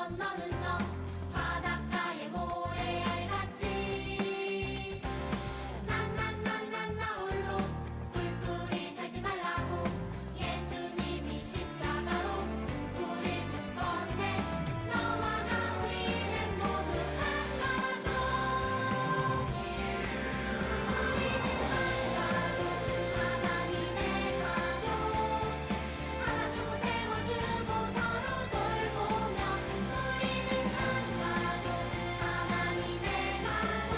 너는 너 바닷가의 모래알같이 난 나 홀로 뿔뿔이 살지 말라고 예수님이 십자가로 우릴 묶었네. 너와 나 우리는 모두 한 가족. 우리는 한 가족, 하나님의 가족. 안아주고 세워주고 서로 돌보며 우리는 한 가족, 하나님의 가족.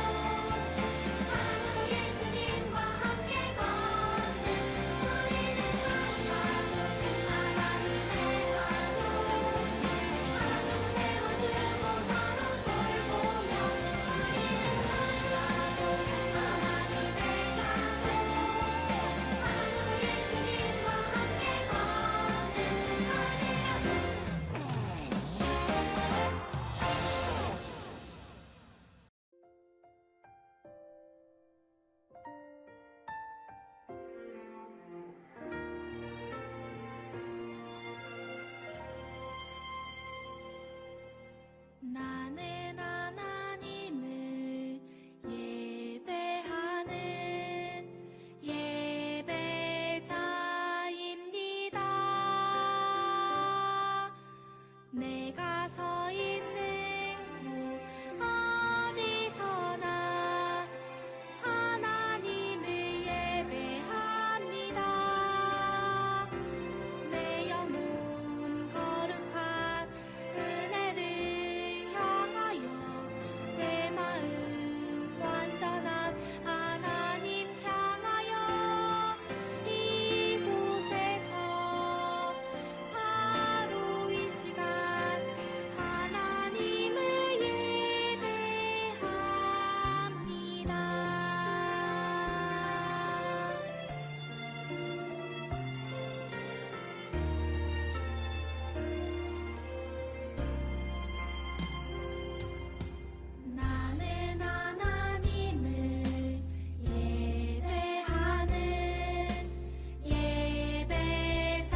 사랑으로 예수님과 함께 걷는 우리는 한 가족, 하나님의 가족. 안아주고 세워주고 서로 돌보며 우리는 한 가족, 하나님의 가족. 사랑으로 예수님과 함께 걷는 나는 하나님을 예배하는 예배자입니다. 내가 서 있는 곳 어디서나 하나님을 예배합니다. 내 영혼 거룩한 은혜를 향하여 내 마음 완전한 하나님 향하여 이곳에서 바로 이 시간 하나님을 예배합니다. 나는 하나님을 예배하는 예배자입니다.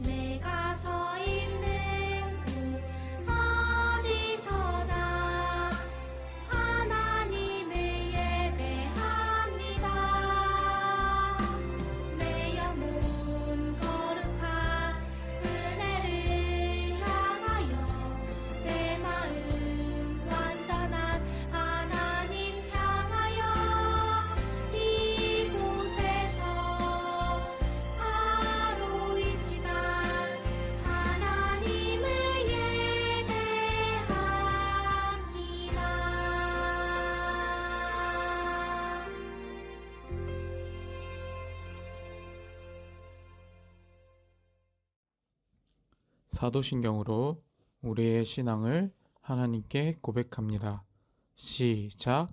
내가 서 있는 곳 어디서나 하나님을 예배합니다. 내 영혼 거룩한 은혜를 향하여 내 마음 완전한 하나님 향하여 이곳에서 바로 이 시간 하나님을 예배합니다. 사도신경으로 우리의 신앙을 하나님께 고백합니다. 시작.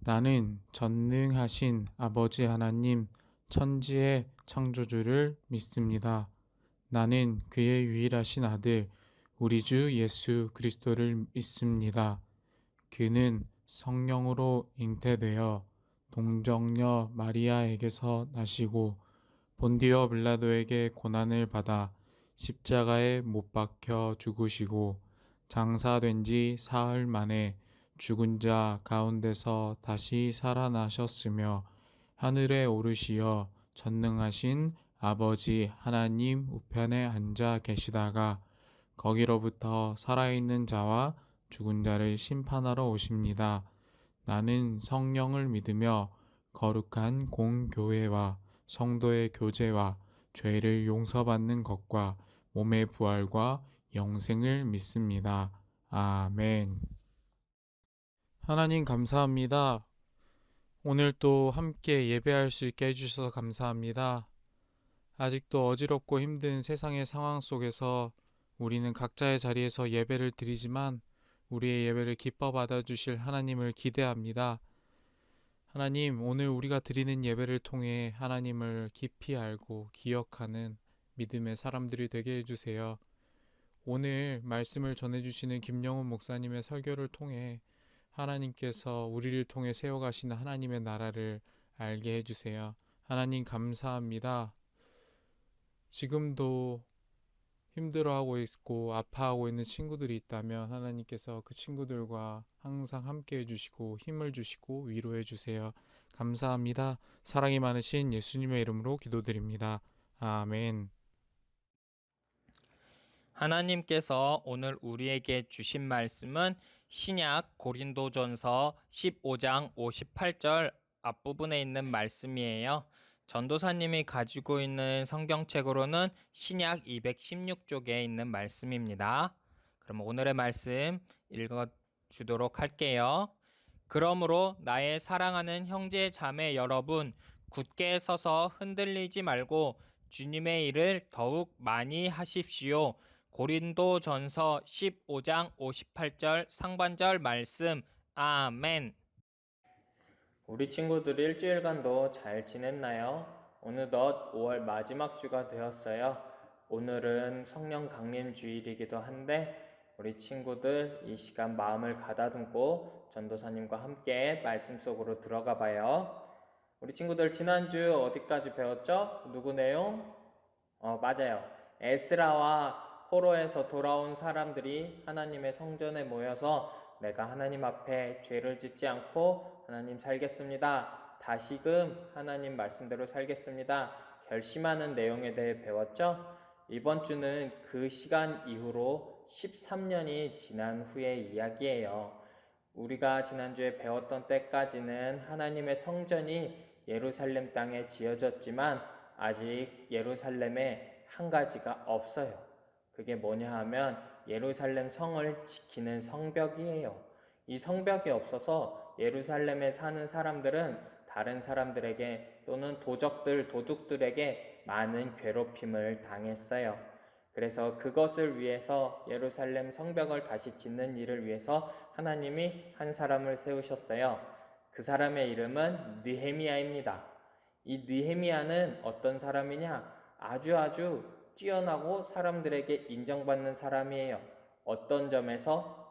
나는 전능하신 아버지 하나님 천지의 창조주를 믿습니다. 나는 그의 유일하신 아들 우리 주 예수 그리스도를 믿습니다. 그는 성령으로 잉태되어 동정녀 마리아에게서 나시고 본디오 빌라도에게 고난을 받아 십자가에 못 박혀 죽으시고 장사된 지 사흘 만에 죽은 자 가운데서 다시 살아나셨으며 하늘에 오르시어 전능하신 아버지 하나님 우편에 앉아 계시다가 거기로부터 살아있는 자와 죽은 자를 심판하러 오십니다. 나는 성령을 믿으며 거룩한 공교회와 성도의 교제와 죄를 용서받는 것과 몸의 부활과 영생을 믿습니다. 아멘. 하나님 감사합니다. 오늘 또 함께 예배할 수 있게 해주셔서 감사합니다. 아직도 어지럽고 힘든 세상의 상황 속에서 우리는 각자의 자리에서 예배를 드리지만 우리의 예배를 기뻐 받아주실 하나님을 기대합니다. 하나님, 오늘 우리가 드리는 예배를 통해 하나님을 깊이 알고 기억하는 믿음의 사람들이 되게 해주세요. 오늘 말씀을 전해주시는 김영훈 목사님의 설교를 통해 하나님께서 우리를 통해 세워가시는 하나님의 나라를 알게 해주세요. 하나님 감사합니다. 지금도 힘들어하고 있고 아파하고 있는 친구들이 있다면 하나님께서 그 친구들과 항상 함께 해주시고 힘을 주시고 위로해 주세요. 감사합니다. 사랑이 많으신 예수님의 이름으로 기도드립니다. 아멘. 하나님께서 오늘 우리에게 주신 말씀은 신약 고린도전서 15장 58절 앞부분에 있는 말씀이에요. 전도사님이 가지고 있는 성경책으로는 신약 216쪽에 있는 말씀입니다. 그럼 오늘의 말씀 읽어주도록 할게요. 그러므로 나의 사랑하는 형제 자매 여러분, 굳게 서서 흔들리지 말고 주님의 일을 더욱 많이 하십시오. 고린도전서 15장 58절 상반절 말씀. 아멘. 우리 친구들 일주일간도 잘 지냈나요? 어느덧 5월 마지막 주가 되었어요. 오늘은 성령 강림 주일이기도 한데 우리 친구들 이 시간 마음을 가다듬고 전도사님과 함께 말씀 속으로 들어가 봐요. 우리 친구들 지난주 어디까지 배웠죠? 누구 내용? 맞아요. 에스라와 포로에서 돌아온 사람들이 하나님의 성전에 모여서 내가 하나님 앞에 죄를 짓지 않고 하나님 살겠습니다. 다시금 하나님 말씀대로 살겠습니다. 결심하는 내용에 대해 배웠죠? 이번 주는 그 시간 이후로 13년이 지난 후의 이야기예요. 우리가 지난주에 배웠던 때까지는 하나님의 성전이 예루살렘 땅에 지어졌지만 아직 예루살렘에 한 가지가 없어요. 그게 뭐냐 하면 예루살렘 성을 지키는 성벽이에요. 이 성벽이 없어서 예루살렘에 사는 사람들은 다른 사람들에게 또는 도둑들에게 많은 괴롭힘을 당했어요. 그래서 그것을 위해서 예루살렘 성벽을 다시 짓는 일을 위해서 하나님이 한 사람을 세우셨어요. 그 사람의 이름은 느헤미야입니다. 이 느헤미야는 어떤 사람이냐? 아주 뛰어나고 사람들에게 인정받는 사람이에요. 어떤 점에서?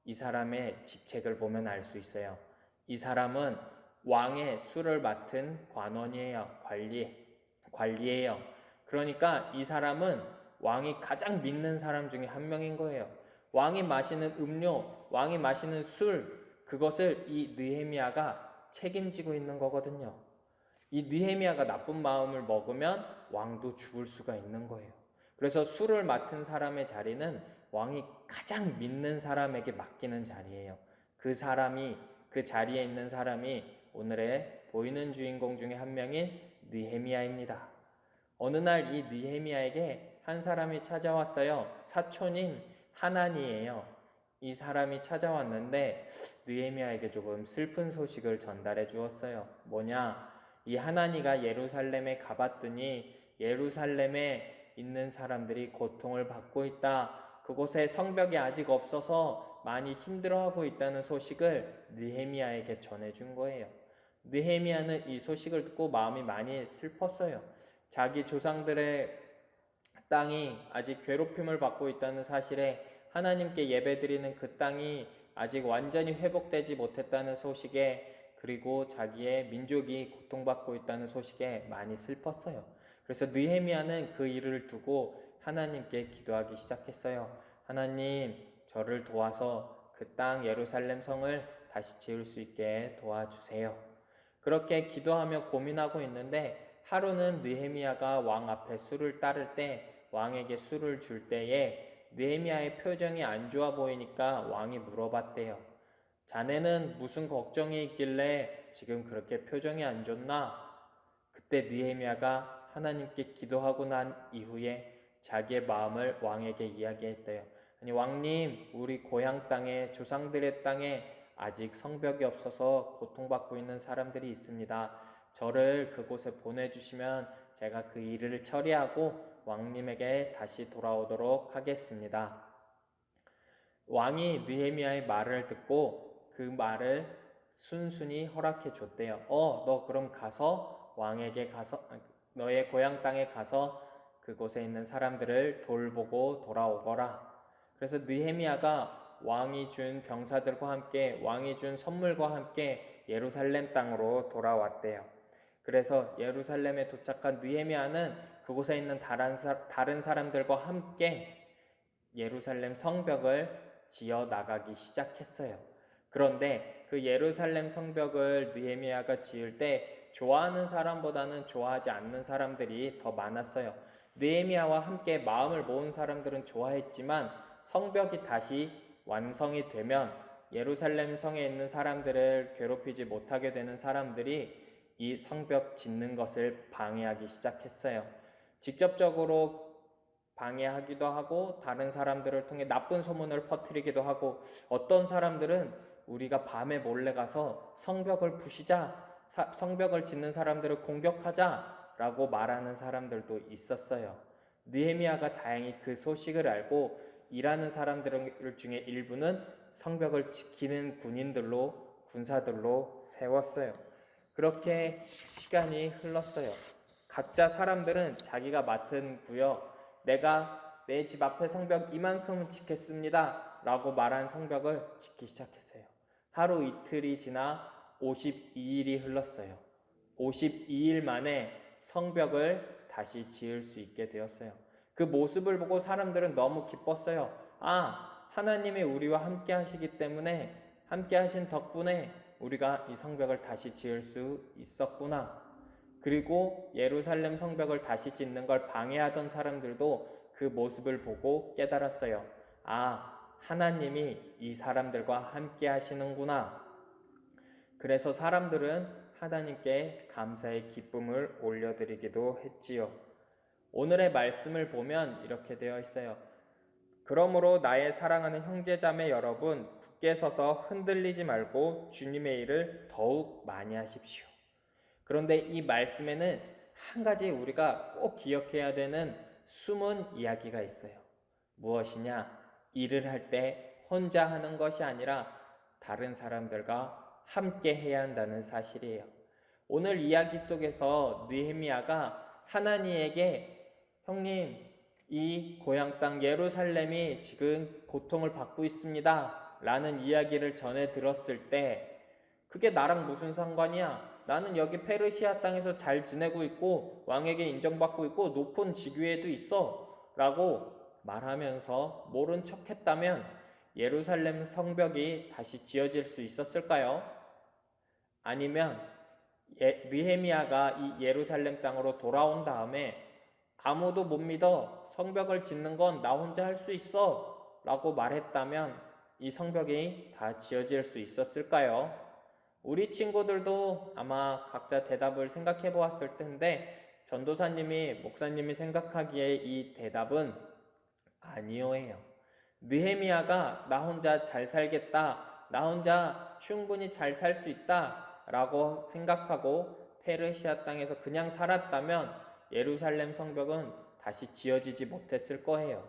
이 사람의 직책을 보면 알 수 있어요. 이 사람은 왕의 술을 맡은 관원이에요. 관리예요. 그러니까 이 사람은 왕이 가장 믿는 사람 중에 한 명인 거예요. 왕이 마시는 음료, 왕이 마시는 술, 그것을 이 느헤미야가 책임지고 있는 거거든요. 이 느헤미야가 나쁜 마음을 먹으면 왕도 죽을 수가 있는 거예요. 그래서 술을 맡은 사람의 자리는 왕이 가장 믿는 사람에게 맡기는 자리예요. 그 자리에 있는 사람이 오늘의 보이는 주인공 중에 한 명인 느헤미야입니다. 어느 날 이 느헤미야에게 한 사람이 찾아왔어요. 사촌인 하나니예요. 이 사람이 찾아왔는데 느헤미야에게 조금 슬픈 소식을 전달해 주었어요. 뭐냐? 이 하나니가 예루살렘에 가봤더니 예루살렘에 있는 사람들이 고통을 받고 있다. 그곳에 성벽이 아직 없어서 많이 힘들어하고 있다는 소식을 느헤미야에게 전해준 거예요. 느헤미야는 이 소식을 듣고 마음이 많이 슬펐어요. 자기 조상들의 땅이 아직 괴롭힘을 받고 있다는 사실에 하나님께 예배드리는 그 땅이 아직 완전히 회복되지 못했다는 소식에 그리고 자기의 민족이 고통받고 있다는 소식에 많이 슬펐어요. 그래서 느헤미야는 그 일을 두고 하나님께 기도하기 시작했어요. 하나님, 저를 도와서 그 땅 예루살렘 성을 다시 지을 수 있게 도와주세요. 그렇게 기도하며 고민하고 있는데 하루는 느헤미야가 왕 앞에 술을 따를 때 왕에게 술을 줄 때에 느헤미야의 표정이 안 좋아 보이니까 왕이 물어봤대요. 자네는 무슨 걱정이 있길래 지금 그렇게 표정이 안 좋나? 그때 느헤미야가 하나님께 기도하고 난 이후에 자기의 마음을 왕에게 이야기했대요. 아니 왕님, 우리 고향 땅에 조상들의 땅에 아직 성벽이 없어서 고통받고 있는 사람들이 있습니다. 저를 그곳에 보내주시면 제가 그 일을 처리하고 왕님에게 다시 돌아오도록 하겠습니다. 왕이 느헤미야의 말을 듣고 그 말을 순순히 허락해 줬대요. 너 그럼 너의 고향 땅에 가서 그곳에 있는 사람들을 돌보고 돌아오거라. 그래서 느헤미야가 왕이 준 병사들과 함께 왕이 준 선물과 함께 예루살렘 땅으로 돌아왔대요. 그래서 예루살렘에 도착한 느헤미야는 그곳에 있는 다른 사람들과 함께 예루살렘 성벽을 지어 나가기 시작했어요. 그런데 그 예루살렘 성벽을 느헤미야가 지을 때 좋아하는 사람보다는 좋아하지 않는 사람들이 더 많았어요. 느헤미야와 함께 마음을 모은 사람들은 좋아했지만 성벽이 다시 완성이 되면 예루살렘 성에 있는 사람들을 괴롭히지 못하게 되는 사람들이 이 성벽 짓는 것을 방해하기 시작했어요. 직접적으로 방해하기도 하고 다른 사람들을 통해 나쁜 소문을 퍼뜨리기도 하고 어떤 사람들은 우리가 밤에 몰래 가서 성벽을 부시자, 성벽을 짓는 사람들을 공격하자라고 말하는 사람들도 있었어요. 느헤미야가 다행히 그 소식을 알고 일하는 사람들 중에 일부는 성벽을 지키는 군사들로 세웠어요. 그렇게 시간이 흘렀어요. 각자 사람들은 자기가 맡은 구역, 내가 내 집 앞에 성벽 이만큼은 지켰습니다 라고 말한 성벽을 짓기 시작했어요. 하루 이틀이 지나 52일이 흘렀어요. 52일 만에 성벽을 다시 지을 수 있게 되었어요. 그 모습을 보고 사람들은 너무 기뻤어요. 하나님이 우리와 함께 하시기 때문에, 함께 하신 덕분에 우리가 이 성벽을 다시 지을 수 있었구나. 그리고 예루살렘 성벽을 다시 짓는 걸 방해하던 사람들도 그 모습을 보고 깨달았어요. 하나님이 이 사람들과 함께 하시는구나. 그래서 사람들은 하나님께 감사의 기쁨을 올려드리기도 했지요. 오늘의 말씀을 보면 이렇게 되어 있어요. 그러므로 나의 사랑하는 형제자매 여러분, 굳게 서서 흔들리지 말고 주님의 일을 더욱 많이 하십시오. 그런데 이 말씀에는 한 가지 우리가 꼭 기억해야 되는 숨은 이야기가 있어요. 무엇이냐? 일을 할 때 혼자 하는 것이 아니라 다른 사람들과 함께 해야 한다는 사실이에요. 오늘 이야기 속에서 느헤미야가 하나님에게 형님, 이 고향 땅 예루살렘이 지금 고통을 받고 있습니다 라는 이야기를 전해 들었을 때 그게 나랑 무슨 상관이야? 나는 여기 페르시아 땅에서 잘 지내고 있고 왕에게 인정받고 있고 높은 직위에도 있어 라고 말하면서 모른 척 했다면 예루살렘 성벽이 다시 지어질 수 있었을까요? 아니면 느헤미야가 이 예루살렘 땅으로 돌아온 다음에 아무도 못 믿어, 성벽을 짓는 건 나 혼자 할 수 있어 라고 말했다면 이 성벽이 다 지어질 수 있었을까요? 우리 친구들도 아마 각자 대답을 생각해 보았을 텐데 전도사님이, 목사님이 생각하기에 이 대답은 아니요예요. 느헤미야가 나 혼자 잘 살겠다, 나 혼자 충분히 잘 살 수 있다 라고 생각하고 페르시아 땅에서 그냥 살았다면 예루살렘 성벽은 다시 지어지지 못했을 거예요.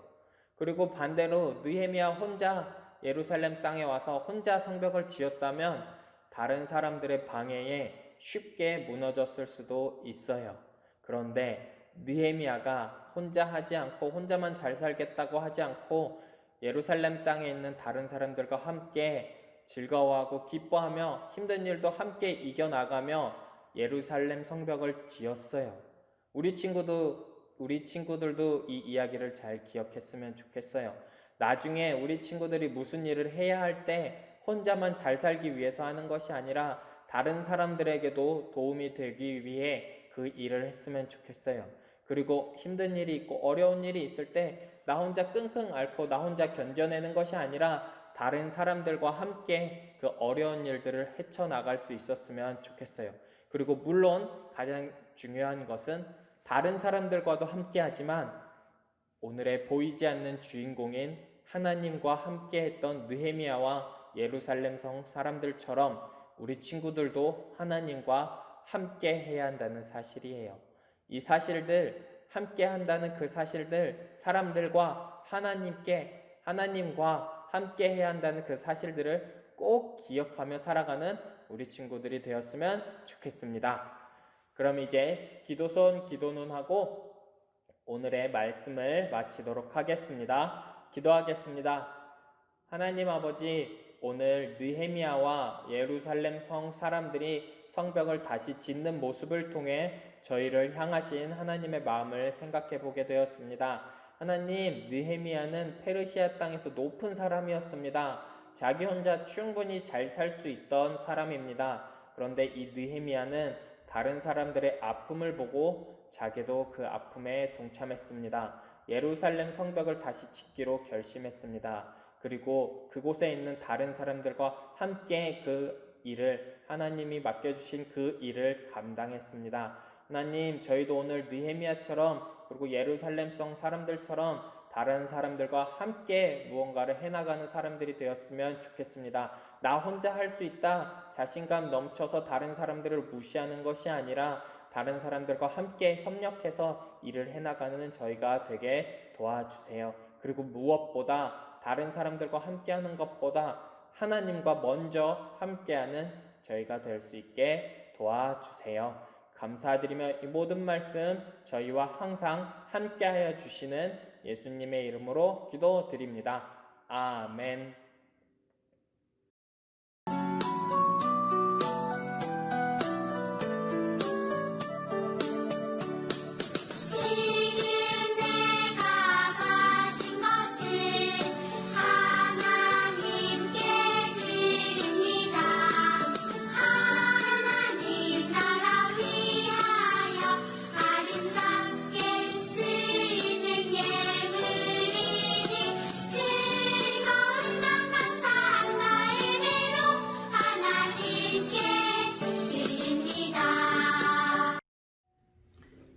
그리고 반대로 느헤미야 혼자 예루살렘 땅에 와서 혼자 성벽을 지었다면 다른 사람들의 방해에 쉽게 무너졌을 수도 있어요. 그런데 느헤미야가 혼자 하지 않고 혼자만 잘 살겠다고 하지 않고 예루살렘 땅에 있는 다른 사람들과 함께 즐거워하고 기뻐하며 힘든 일도 함께 이겨나가며 예루살렘 성벽을 지었어요. 우리 친구들도 이 이야기를 잘 기억했으면 좋겠어요. 나중에 우리 친구들이 무슨 일을 해야 할 때 혼자만 잘 살기 위해서 하는 것이 아니라 다른 사람들에게도 도움이 되기 위해 그 일을 했으면 좋겠어요. 그리고 힘든 일이 있고 어려운 일이 있을 때 나 혼자 끙끙 앓고 나 혼자 견뎌내는 것이 아니라 다른 사람들과 함께 그 어려운 일들을 헤쳐나갈 수 있었으면 좋겠어요. 그리고 물론 가장 중요한 것은 다른 사람들과도 함께 하지만 오늘의 보이지 않는 주인공인 하나님과 함께 했던 느헤미야와 예루살렘 성 사람들처럼 우리 친구들도 하나님과 함께 해야 한다는 사실이에요. 이 사실들, 함께 한다는 그 사실들, 사람들과 하나님과 함께 해야 한다는 그 사실들을 꼭 기억하며 살아가는 우리 친구들이 되었으면 좋겠습니다. 그럼 이제 기도손 기도눈 하고 오늘의 말씀을 마치도록 하겠습니다. 기도하겠습니다. 하나님 아버지, 오늘 느헤미야와 예루살렘 성 사람들이 성벽을 다시 짓는 모습을 통해 저희를 향하신 하나님의 마음을 생각해 보게 되었습니다. 하나님, 느헤미야는 페르시아 땅에서 높은 사람이었습니다. 자기 혼자 충분히 잘 살 수 있던 사람입니다. 그런데 이 느헤미야는 다른 사람들의 아픔을 보고 자기도 그 아픔에 동참했습니다. 예루살렘 성벽을 다시 짓기로 결심했습니다. 그리고 그곳에 있는 다른 사람들과 함께 그 일을, 하나님이 맡겨주신 그 일을 감당했습니다. 하나님, 저희도 오늘 느헤미야처럼, 그리고 예루살렘 성 사람들처럼 다른 사람들과 함께 무언가를 해나가는 사람들이 되었으면 좋겠습니다. 나 혼자 할 수 있다 자신감 넘쳐서 다른 사람들을 무시하는 것이 아니라 다른 사람들과 함께 협력해서 일을 해나가는 저희가 되게 도와주세요. 그리고 무엇보다 다른 사람들과 함께하는 것보다 하나님과 먼저 함께하는 저희가 될 수 있게 도와주세요. 감사드리며 이 모든 말씀 저희와 항상 함께하여 주시는 예수님의 이름으로 기도드립니다. 아멘. 지금 내가 가진 것을 하나님께 드립니다. 하나님 나라 위하여 아름답게 쓰이는 예물이니 즐거운 맘 감사한 마음으로 하나님께 드립니다.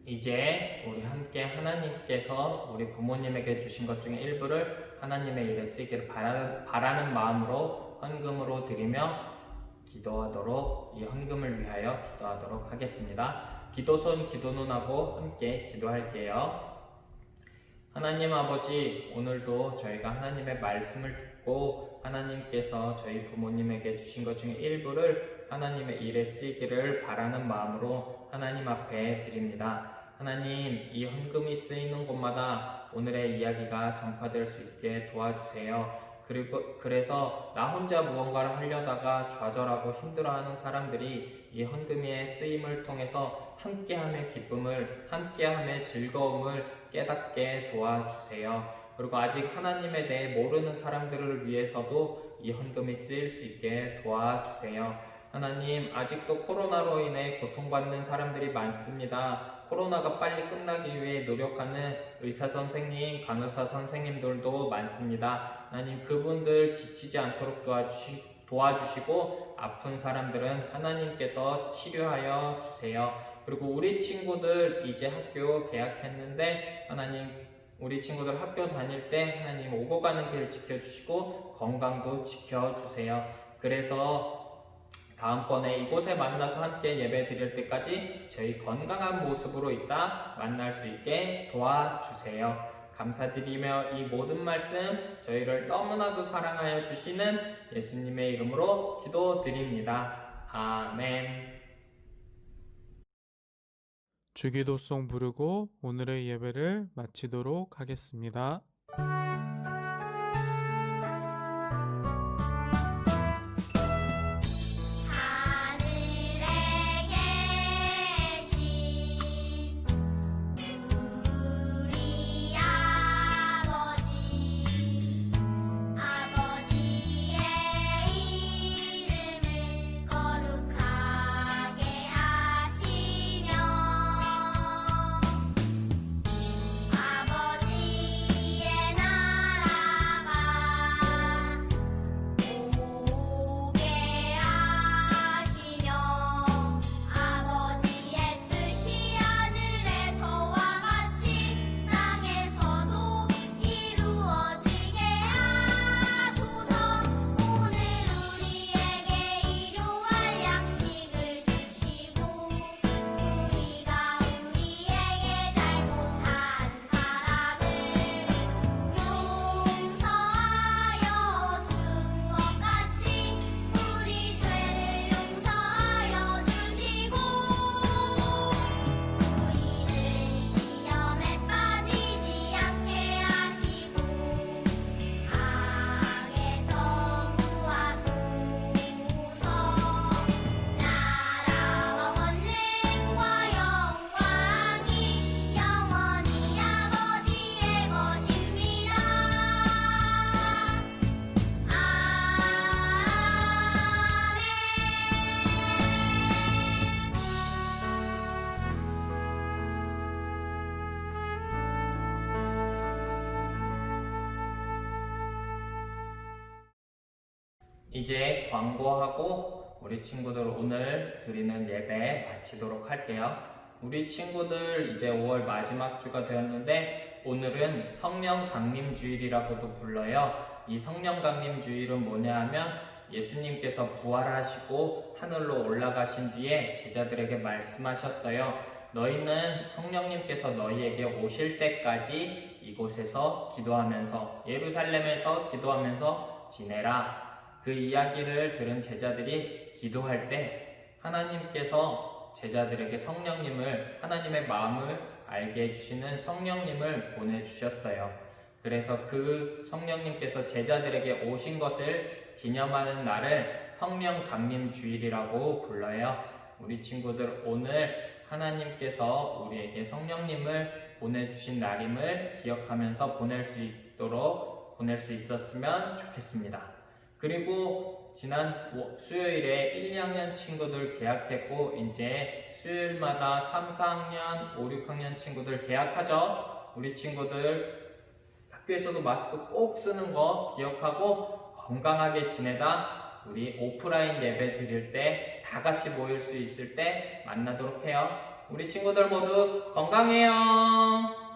이제 우리 함께 하나님께서 우리 부모님에게 주신 것 중에 일부를 하나님의 일에 쓰기를 바라는 마음으로 헌금으로 드리며 기도하도록, 이 헌금을 위하여 기도하도록 하겠습니다. 기도손 기도눈하고 함께 기도할게요. 하나님 아버지, 오늘도 저희가 하나님의 말씀을 듣고 하나님께서 저희 부모님에게 주신 것 중에 일부를 하나님의 일에 쓰기를 바라는 마음으로 하나님 앞에 드립니다. 하나님, 이 헌금이 쓰이는 곳마다 오늘의 이야기가 전파될 수 있게 도와주세요. 그래서 나 혼자 무언가를 하려다가 좌절하고 힘들어하는 사람들이 이 헌금의 쓰임을 통해서 함께함의 기쁨을, 함께함의 즐거움을 깨닫게 도와주세요. 그리고 아직 하나님에 대해 모르는 사람들을 위해서도 이 헌금이 쓰일 수 있게 도와주세요. 하나님, 아직도 코로나로 인해 고통받는 사람들이 많습니다. 코로나가 빨리 끝나기 위해 노력하는 의사 선생님, 간호사 선생님들도 많습니다. 하나님, 그분들 지치지 않도록 도와주시고 아픈 사람들은 하나님께서 치료하여 주세요. 그리고 우리 친구들 이제 학교 개학했는데 하나님, 우리 친구들 학교 다닐 때 하나님 오고 가는 길 지켜주시고 건강도 지켜주세요. 그래서 다음번에 이곳에 만나서 함께 예배 드릴 때까지 저희 건강한 모습으로 있다 만날 수 있게 도와주세요. 감사드리며 이 모든 말씀 저희를 너무나도 사랑하여 주시는 예수님의 이름으로 기도드립니다. 아멘. 주기도송 부르고 오늘의 예배를 마치도록 하겠습니다. 하늘에 계신 우리 아버지의 이름을 거룩하게 하시며 아버지의 나라를 이제 광고하고 우리 친구들 오늘 드리는 예배 마치도록 할게요. 우리 친구들 이제 5월 마지막 주가 되었는데 오늘은 성령 강림 주일이라고도 불러요. 이 성령 강림 주일은 뭐냐 하면 예수님께서 부활하시고 하늘로 올라가신 뒤에 제자들에게 말씀하셨어요. 너희는 성령님께서 너희에게 오실 때까지 이곳에서 기도하면서 예루살렘에서 기도하면서 지내라. 그 이야기를 들은 제자들이 기도할 때 하나님께서 제자들에게 성령님을, 하나님의 마음을 알게 해주시는 성령님을 보내주셨어요. 그래서 그 성령님께서 제자들에게 오신 것을 기념하는 날을 성령 강림 주일이라고 불러요. 우리 친구들 오늘 하나님께서 우리에게 성령님을 보내주신 날임을 기억하면서 보낼 수 있었으면 좋겠습니다. 그리고 지난 수요일에 1, 2학년 친구들 개학했고 이제 수요일마다 3, 4학년, 5, 6학년 친구들 개학하죠. 우리 친구들 학교에서도 마스크 꼭 쓰는 거 기억하고 건강하게 지내다 우리 오프라인 예배 드릴 때 다 같이 모일 수 있을 때 만나도록 해요. 우리 친구들 모두 건강해요.